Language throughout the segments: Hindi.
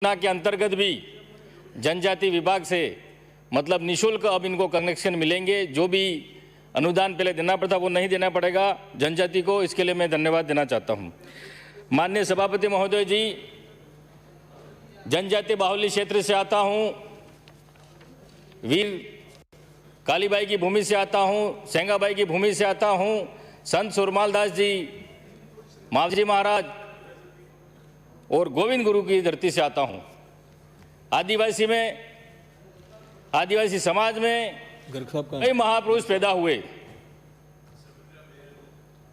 योजना के अंतर्गत भी जनजाति विभाग से मतलब निःशुल्क अब इनको कनेक्शन मिलेंगे। जो भी अनुदान पहले देना पड़ता वो नहीं देना पड़ेगा जनजाति को। इसके लिए मैं धन्यवाद देना चाहता हूँ। माननीय सभापति महोदय जी, जनजाति बाहुल्य क्षेत्र से आता हूँ, वीर कालीबाई की भूमि से आता हूँ, सेंगाबाई की भूमि से आता हूँ, संत सुरमाल दास जी, मावजी महाराज और गोविंद गुरु की धरती से आता हूँ। आदिवासी समाज में कई महापुरुष पैदा हुए।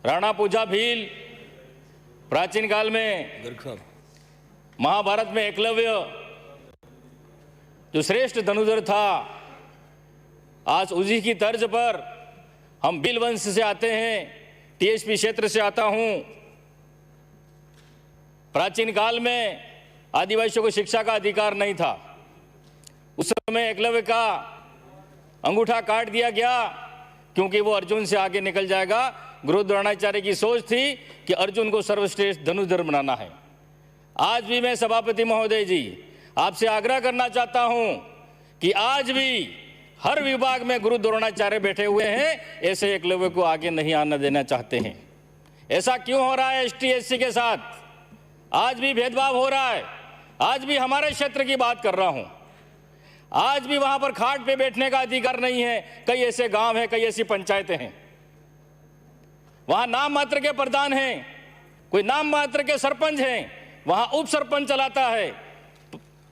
राणा पूजा भील प्राचीन काल में, महाभारत में एकलव्य जो श्रेष्ठ धनुर्धर था, आज उसी की तर्ज पर हम भील वंश से आते हैं। टीएसपी क्षेत्र से आता हूं। प्राचीन काल में आदिवासियों को शिक्षा का अधिकार नहीं था। उस समय एकलव्य का अंगूठा काट दिया गया क्योंकि वो अर्जुन से आगे निकल जाएगा। गुरु द्रोणाचार्य की सोच थी कि अर्जुन को सर्वश्रेष्ठ धनुर्धर बनाना है। आज भी मैं सभापति महोदय जी आपसे आग्रह करना चाहता हूं कि आज भी हर विभाग में गुरु द्रोणाचार्य बैठे हुए हैं, ऐसे एकलव्य को आगे नहीं आना देना चाहते हैं। ऐसा क्यों हो रहा है? एसटी एससी के साथ आज भी भेदभाव हो रहा है। आज भी हमारे क्षेत्र की बात कर रहा हूं, आज भी वहां पर खाट पे बैठने का अधिकार नहीं है। कई ऐसे गांव हैं, कई ऐसी पंचायतें हैं, वहां नाम मात्र के प्रधान हैं, कोई नाम मात्र के सरपंच हैं, वहां उप सरपंच चलाता है,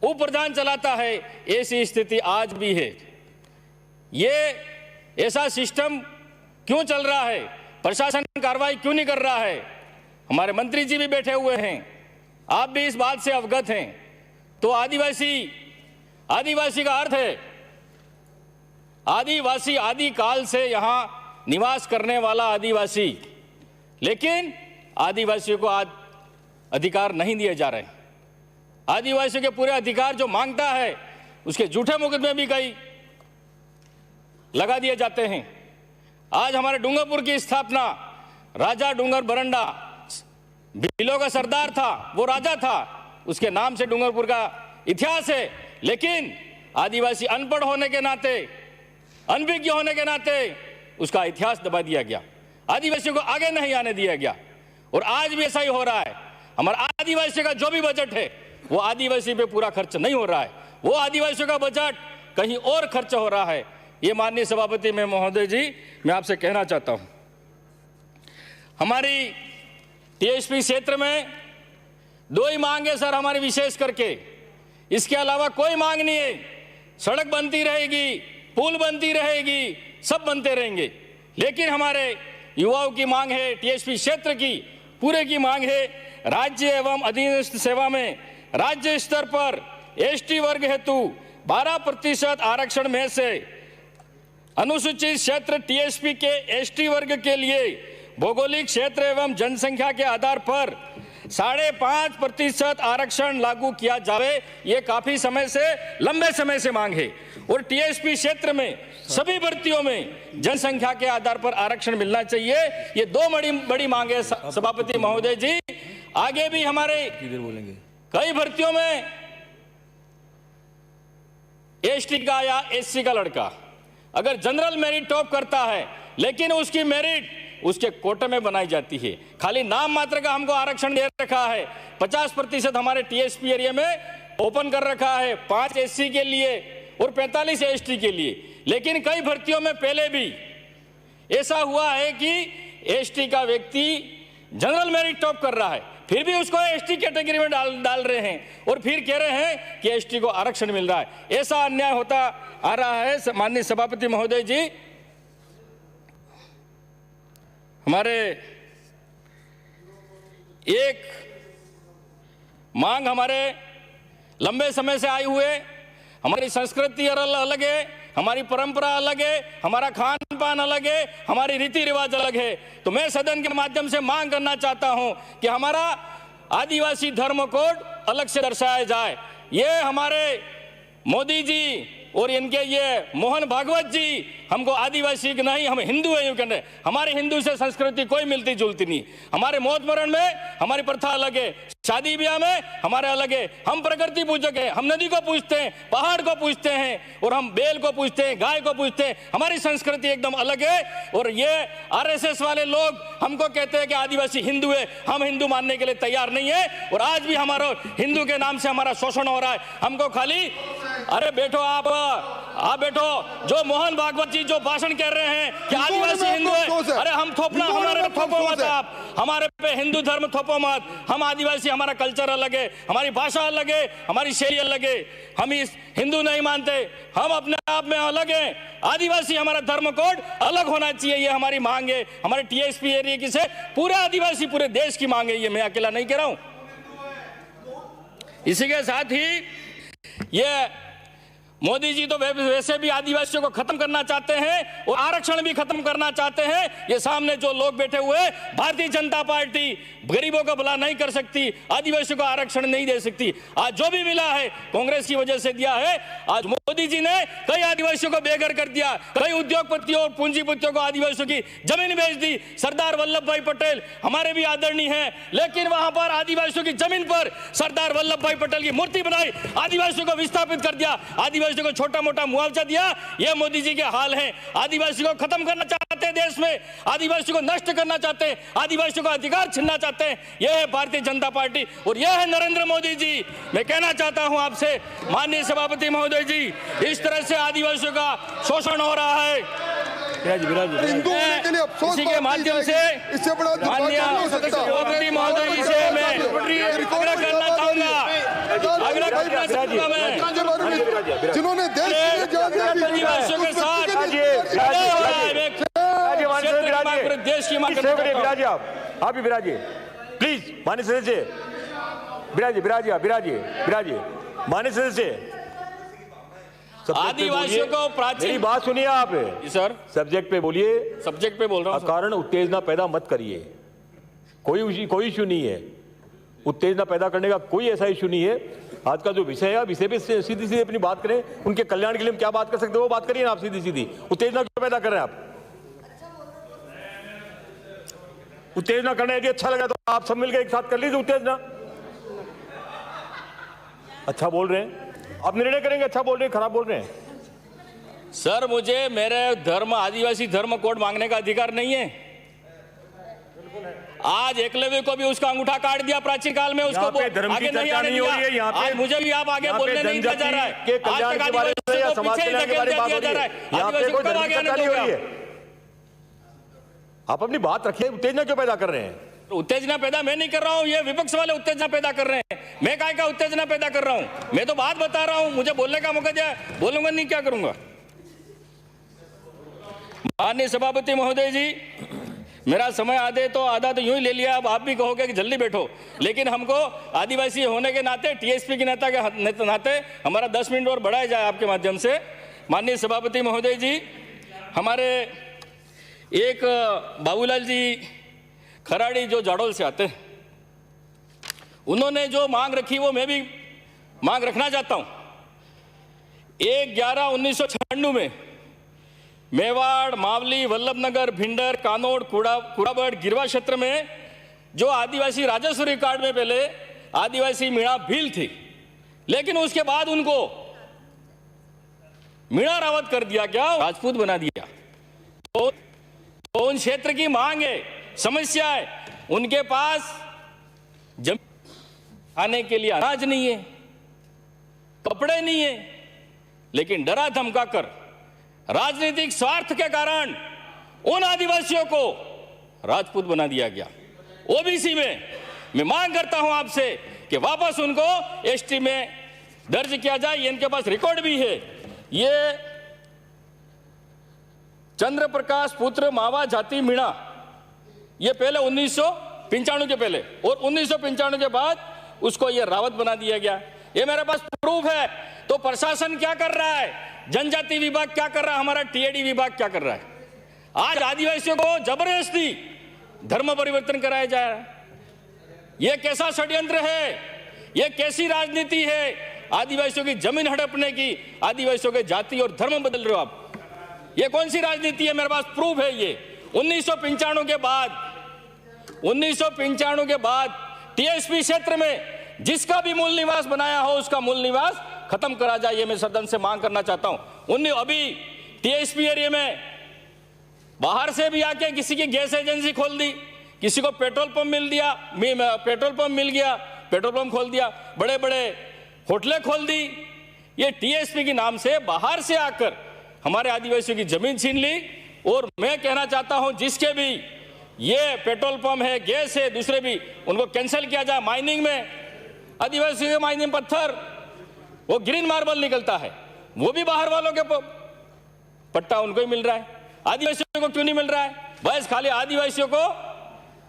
उप प्रधान चलाता है। ऐसी स्थिति आज भी है। ये ऐसा सिस्टम क्यों चल रहा है? प्रशासन कार्रवाई क्यों नहीं कर रहा है? हमारे मंत्री जी भी बैठे हुए हैं, आप भी इस बात से अवगत हैं। तो आदिवासी का अर्थ है आदिवासी, आदि काल से यहां निवास करने वाला आदिवासी। लेकिन आदिवासियों को आज अधिकार नहीं दिए जा रहे। आदिवासियों के पूरे अधिकार जो मांगता है उसके झूठे मुकदमे भी कई लगा दिए जाते हैं। आज हमारे डूंगरपुर की स्थापना राजा डूंगर बरंडा, भीलों का सरदार था, वो राजा था, उसके नाम से डूंगरपुर का इतिहास है। लेकिन आदिवासी अनपढ़ होने के नाते, अनभिज्ञ होने के नाते उसका इतिहास दबा दिया गया, आदिवासियों को आगे नहीं आने दिया गया। और आज भी ऐसा ही हो रहा है। हमारा आदिवासियों का जो भी बजट है वो आदिवासी पे पूरा खर्च नहीं हो रहा है, वो आदिवासियों का बजट कहीं और खर्च हो रहा है। ये माननीय सभापति में महोदय जी मैं आपसे कहना चाहता हूं, हमारी टीएसपी क्षेत्र में दो ही मांग है सर हमारी, विशेष करके। इसके अलावा कोई मांग नहीं है। सड़क बनती रहेगी, पुल बनती रहेगी, सब बनते रहेंगे। लेकिन हमारे युवाओं की मांग है, टीएसपी क्षेत्र की पूरे की मांग है, राज्य एवं अधीनस्थ सेवा में राज्य स्तर पर एसटी वर्ग हेतु 12% आरक्षण में से अनुसूचित क्षेत्र टीएसपी के एसटी वर्ग के लिए भौगोलिक क्षेत्र एवं जनसंख्या के आधार पर 5.5% आरक्षण लागू किया जाए। ये काफी समय से, लंबे समय से मांग है। और टीएसपी क्षेत्र में सभी भर्तियों में जनसंख्या के आधार पर आरक्षण मिलना चाहिए। ये दो बड़ी मांग है सभापति महोदय जी। आगे भी हमारे कई भर्तियों में एसटी का या एससी का लड़का अगर जनरल मेरिट टॉप करता है, लेकिन उसकी मेरिट उसके कोटे में बनाई जाती है। खाली नाम मात्र का हमको आरक्षण दे रखा है। 50% हमारे टीएसपी एरिया में ओपन कर रखा है, 5 एससी के लिए और 45 एसटी के लिए। लेकिन कई भर्तियों में पहले भी ऐसा हुआ है कि एसटी का व्यक्ति जनरल मेरिट टॉप कर रहा है, फिर भी उसको एसटी कैटेगरी में डाल रहे हैं और फिर कह रहे हैं कि एसटी को आरक्षण मिल रहा है। ऐसा अन्याय होता आ रहा है। माननीय सभापति महोदय जी, हमारे एक मांग हमारे लंबे समय से आई हुए, हमारी संस्कृति अलग है, हमारी परंपरा अलग है, हमारा खान पान अलग है, हमारी रीति रिवाज अलग है। तो मैं सदन के माध्यम से मांग करना चाहता हूं कि हमारा आदिवासी धर्म कोड अलग से दर्शाया जाए। ये हमारे मोदी जी और इनके ये मोहन भागवत जी हमको आदिवासी नहीं, हम हिंदू हैं यूं कहते हैं। हमारे हिंदू से संस्कृति कोई मिलती जुलती नहीं। हमारे मौत मरण में हमारी प्रथा अलग है, शादी ब्याह में हमारे अलग है। हम प्रकृति पूजक हैं, हम नदी को पूजते हैं, पहाड़ को पूजते हैं, और हम बैल को पूजते हैं, गाय को पूजते हैं। हमारी संस्कृति एकदम अलग है। और ये आरएसएस वाले लोग हमको कहते हैं कि आदिवासी हिंदू है, हम हिंदू मानने के लिए तैयार नहीं है। और आज भी हमारा हिंदू के नाम से हमारा शोषण हो रहा है। हमको खाली अरे बैठो आप बैठो। जो मोहन भागवत जी जो भाषण कर रहे हैं कि आदिवासी हिंदू है, अरे हम थोपना, हमारे पे थोपो मत आप, हमारे पे हिंदू धर्म थोपो मत। हम आदिवासी, हमारा कल्चर अलग है, हमारी भाषा अलग है, हमारी शैली अलग है। हम इस हिंदू नहीं मानते, हम अपने आप में अलग हैं। आदिवासी हमारा धर्म कोड अलग होना चाहिए, ये हमारी मांग है। हमारे टीएसपी एरिया की से पूरे आदिवासी, पूरे देश की मांग है, ये मैं अकेला नहीं कह रहा हूं। इसी के साथ ही ये मोदी जी तो वैसे भी आदिवासियों को खत्म करना चाहते हैं और आरक्षण भी खत्म करना चाहते हैं। ये सामने जो लोग बैठे हुए, भारतीय जनता पार्टी गरीबों का भला नहीं कर सकती, आदिवासियों को आरक्षण नहीं दे सकती। आज जो भी मिला है कांग्रेस की वजह से दिया है। आज मोदी जी ने कई आदिवासियों को बेघर कर दिया, कई उद्योगपतियों और पूंजीपतियों को आदिवासियों की जमीन बेच दी। सरदार वल्लभ भाई पटेल हमारे भी आदरणीय हैं, लेकिन वहां पर आदिवासियों की जमीन पर सरदार वल्लभ भाई पटेल की मूर्ति बनाई, आदिवासियों को विस्थापित कर दिया, आदिवासियों को छोटा मोटा मुआवजा दिया। ये मोदी जी के हाल हैं। आदिवासी को खत्म करना चाहते हैं देश में, आदिवासी को नष्ट करना चाहते हैं, आदिवासियों का अधिकार छीनना चाहते हैं। यह है भारतीय जनता पार्टी और यह है नरेंद्र मोदी जी। मैं कहना चाहता हूं आपसे माननीय सभापति महोदय जी, इस तरह से आदिवासियों का शोषण हो रहा है। इसी के माध्यम से माननीय सभापति महोदय से मैं आग्रह करना चाहूंगा, जिन्होंने देश के साथ देश की मांग विराजिए, आप भी विराजिए प्लीज। माननीय सदस्य विराजिए माननीय सदस्य। आदिवासियों को प्राचीन, मेरी बात सुनिए आप सर, सब्जेक्ट पे बोलिए। सब्जेक्ट पे बोल रहा हूं। कारण उत्तेजना पैदा मत करिए, कोई इशू नहीं है। उत्तेजना पैदा करने का कोई ऐसा इशू नहीं है। आज का जो विषय है, विषय पे सीधी सीधी अपनी बात करें। उनके कल्याण के लिए हम क्या बात कर सकते हैं वो बात करिए ना आप सीधी सीधी। उत्तेजना क्यों पैदा कर रहे हैं आप? उत्तेजना करना यदि अच्छा लगा तो आप सब मिलकर एक साथ कर लीजिए उत्तेजना। अच्छा बोल रहे हैं आप, निर्णय करेंगे। अच्छा बोल रहे हैं, खराब बोल रहे हैं। सर मुझे मेरे धर्म, आदिवासी धर्म कोड मांगने का अधिकार नहीं है। आज एकलव्य को भी उसका अंगूठा काट दिया प्राचीन काल में, उसको आगे नहीं आने दिया। आज मुझे भी आप आगे बोलने नहीं दिया जा रहा है। आज तक आदिवासियों को पीछे ही धकेल दिया जा रहा है। आदिवासियों को आगे आने दोगे? आप अपनी बात रखिए। उत्तेजना क्यों पैदा कर रहे हैं? उत्तेजना पैदा मैं नहीं कर रहा हूं, ये विपक्ष वाले उत्तेजना पैदा कर रहे हैं। मैं काय का उत्तेजना पैदा कर रहा हूं? मैं तो बात बता रहा हूं, मुझे बोलने का मौका दिया, बोलूंगा नहीं, क्या करूंगा। माननीय सभापति महोदय जी, मेरा समय आधा तो यूं ही ले लिया। अब आप भी कहोगे कि जल्दी बैठो, लेकिन हमको आदिवासी होने के नाते, टीएसपी के नेता के नाते हमारा 10 मिनट और बढ़ाया जाए आपके माध्यम से। माननीय सभापति महोदय जी, हमारे एक बाबूलाल जी खराड़ी जो जाडोल से आते हैं, उन्होंने जो मांग रखी वो मैं भी मांग रखना चाहता हूं। 1/11/1996 में मेवाड़, मावली, वल्लभनगर, भिंडर, कानोड़, कुड़ाबड़, गिरवा क्षेत्र में जो आदिवासी राजस्व रिकॉर्ड में पहले आदिवासी मीणा भील थी, लेकिन उसके बाद उनको मीणा रावत कर दिया, क्या राजपूत बना दिया। तो उन क्षेत्र की मांग है, समस्या है, उनके पास जमीन खाने के लिए अनाज नहीं है, कपड़े नहीं है, लेकिन डरा धमका कर राजनीतिक स्वार्थ के कारण उन आदिवासियों को राजपूत बना दिया गया। ओबीसी में मैं मांग करता हूं आपसे कि वापस उनको एसटी में दर्ज किया जाए। इनके पास रिकॉर्ड भी है। ये चंद्र प्रकाश पुत्र मावा जाति मीणा, ये पहले 1995 के पहले, और 1995 के बाद उसको ये रावत बना दिया गया। ये मेरे पास प्रूफ है। तो प्रशासन क्या कर रहा है? जनजाति विभाग क्या कर रहा है? हमारा टीएडी विभाग क्या कर रहा है? आज आदिवासियों को जबरदस्ती धर्म परिवर्तन कराया जा रहा है। यह कैसा षड्यंत्र है? यह कैसी राजनीति है? आदिवासियों की जमीन हड़पने की, आदिवासियों के जाति और धर्म बदल रहे हो आप। ये कौन सी राजनीति है? मेरे पास प्रूफ है। ये 1995 के बाद टीएसपी क्षेत्र में जिसका भी मूल निवास बनाया हो उसका मूल निवास खत्म करा जाए, ये मैं सदन से मांग करना चाहता हूं। अभी टीएसपी एरिया में बाहर से भी आके किसी की गैस एजेंसी खोल दी, किसी को पेट्रोल पंप मिल गया, पेट्रोल पंप खोल दिया, बड़े बड़े होटलें खोल दी। ये टीएसपी के नाम से बाहर से आकर हमारे आदिवासियों की जमीन छीन ली। और मैं कहना चाहता हूं जिसके भी ये पेट्रोल पंप है, गैस है, दूसरे भी, उनको कैंसिल किया जाए। माइनिंग में आदिवासियों के माइनिंग पत्थर, वो ग्रीन मार्बल निकलता है, वो भी बाहर वालों के पट्टा उनको ही मिल रहा है, आदिवासियों को क्यों नहीं मिल रहा है? बस खाली आदिवासियों को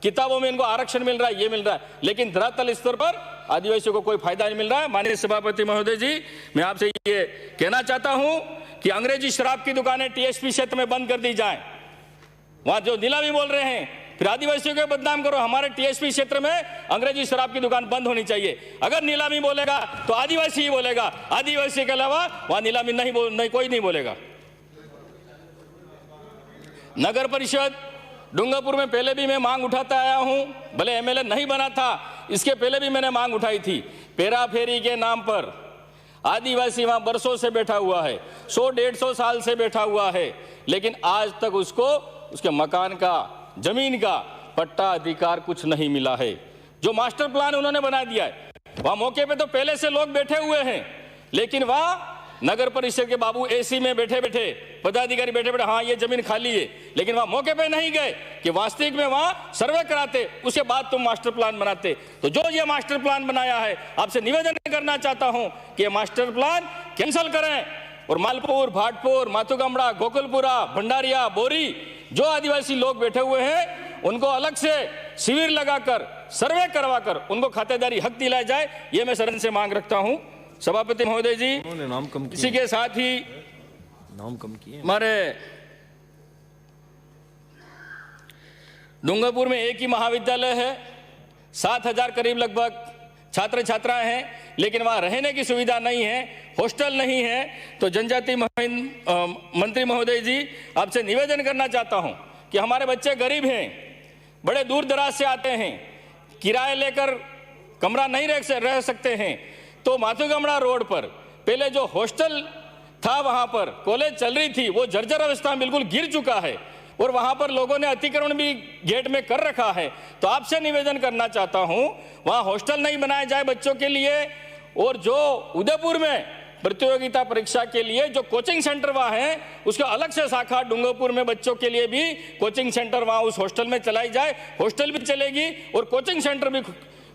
किताबों में इनको आरक्षण मिल रहा है, ये मिल रहा है, लेकिन धरातल स्तर पर आदिवासियों को कोई फायदा नहीं मिल रहा है। माननीय सभापति महोदय जी, मैं आपसे ये कहना चाहता हूं कि अंग्रेजी शराब की दुकानें टीएसपी क्षेत्र में बंद कर दी जाएं। वहां जो नीलामी बोल रहे हैं, फिर आदिवासियों को बदनाम करो। हमारे टीएसपी क्षेत्र में अंग्रेजी शराब की दुकान बंद होनी चाहिए। अगर नीलामी बोलेगा तो आदिवासी ही बोलेगा, आदिवासी के अलावा वहां नीलामी नहीं कोई नहीं बोलेगा। नगर परिषद डूंगरपुर में पहले भी मैं मांग उठाता आया हूं, भले एमएलए नहीं बना था, इसके पहले भी मैंने मांग उठाई थी। पेरा फेरी के नाम पर आदिवासी वहां बरसों से बैठा हुआ है, 100-150 साल से बैठा हुआ है, लेकिन आज तक उसको उसके मकान का, जमीन का पट्टा अधिकार कुछ नहीं मिला है। जो मास्टर प्लान उन्होंने बना दिया है, वहां मौके पे तो पहले से लोग बैठे हुए हैं, लेकिन वहां नगर परिषद के बाबू एसी में बैठे बैठे, पदाधिकारी बैठे बैठे, हाँ ये जमीन खाली है, लेकिन वहां मौके पे नहीं गए कि वास्तविक में वहां सर्वे कराते, उसके बाद तुम मास्टर प्लान बनाते। तो जो ये मास्टर प्लान बनाया है, आपसे निवेदन करना चाहता हूं कि ये मास्टर प्लान कैंसिल करें और मालपुर, भाटपुर, माथुगमड़ा, गोकुलपुरा, भंडारिया, बोरी, जो आदिवासी लोग बैठे हुए हैं उनको अलग से शिविर लगाकर, सर्वे करवाकर उनको खातेदारी हक दिलाया जाए, ये मैं सदन से मांग रखता हूं। सभापति महोदय जी, नाम कम इसी के साथ ही नाम कम किए। हमारे डूंगरपुर में एक ही महाविद्यालय है, 7,000 करीब लगभग छात्र छात्राएं हैं, लेकिन वहां रहने की सुविधा नहीं है, हॉस्टल नहीं है। तो जनजाति मंत्री महोदय जी, आपसे निवेदन करना चाहता हूं कि हमारे बच्चे गरीब हैं, बड़े दूर दराज से आते हैं, किराए लेकर कमरा नहीं रह सकते हैं। तो माथुगमड़ा रोड पर पहले जो हॉस्टल था, वहां पर कॉलेज चल रही थी, वो जर्जर अवस्था में बिल्कुल गिर चुका है और वहां पर लोगों ने अतिक्रमण भी गेट में कर रखा है। तो आपसे निवेदन करना चाहता हूं, वहां हॉस्टल नहीं बनाया जाए बच्चों के लिए। और जो उदयपुर में प्रतियोगिता परीक्षा के लिए जो कोचिंग सेंटर वहां है, उसका अलग से शाखा डूंगरपुर में बच्चों के लिए भी कोचिंग सेंटर वहां उस हॉस्टल में चलाई जाए। हॉस्टल भी चलेगी और कोचिंग सेंटर भी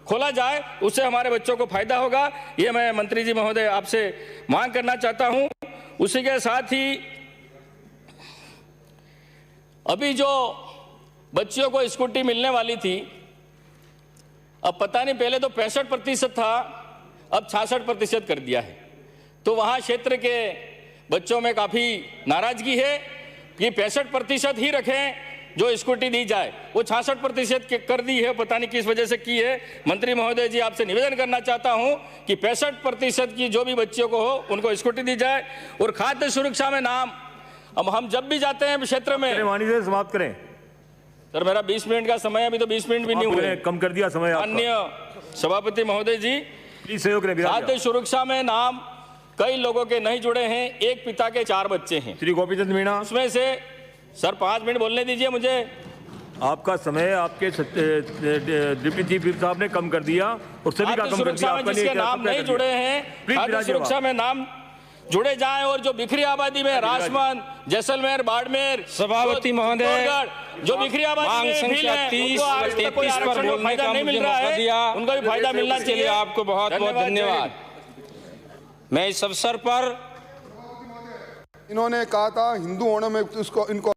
खोला जाए, उससे हमारे बच्चों को फायदा होगा। ये मैं मंत्री जी महोदय आपसे मांग करना चाहता हूं। उसी के साथ ही अभी जो बच्चियों को स्कूटी मिलने वाली थी, अब पता नहीं, पहले तो 65% था, अब 66% कर दिया है। तो वहां क्षेत्र के बच्चों में काफी नाराजगी है कि 65% ही रखें जो स्कूटी दी जाए, वो 66% कर दी है, पता नहीं किस वजह से की है। मंत्री महोदय जी, आपसे निवेदन करना चाहता हूं कि 65% की जो भी बच्चियों को हो उनको स्कूटी दी जाए। और खाद्य सुरक्षा में नाम, अब हम जब भी जाते हैं क्षेत्र में, वाणी से समाप्त करें सर, मेरा 20 मिनट का समय, अभी तो 20 मिनट भी नहीं हुए, कम कर दिया समय। माननीय सभापति महोदय जी, प्लीज सहयोग करें। खाद्य सुरक्षा में नाम कई लोगों के नहीं जुड़े हैं, एक पिता के 4 बच्चे हैं। श्री गोपीचंद मीणा, उसमें से सर 5 मिनट बोलने दीजिए मुझे। आपका समय आपके डिप्टी चीफ विप साहब ने कम कर दिया और सभी का कम कर दिया। जिसके नाम नहीं जुड़े हैं, खाद्य सुरक्षा में नाम जुड़े जाएं। और जो बिखरी आबादी में राजमंद, जैसलमेर, बाड़मेर, सभापति महोदय, जो बिखरी आबादी में संख्या 30-33 पर बोलने का नहीं मिल मुझे रहा मौका दिया, है, उनको भी फायदा मिलना चाहिए। आपको बहुत बहुत धन्यवाद। मैं इस अवसर पर, इन्होंने कहा था हिंदू होने में इसको इनको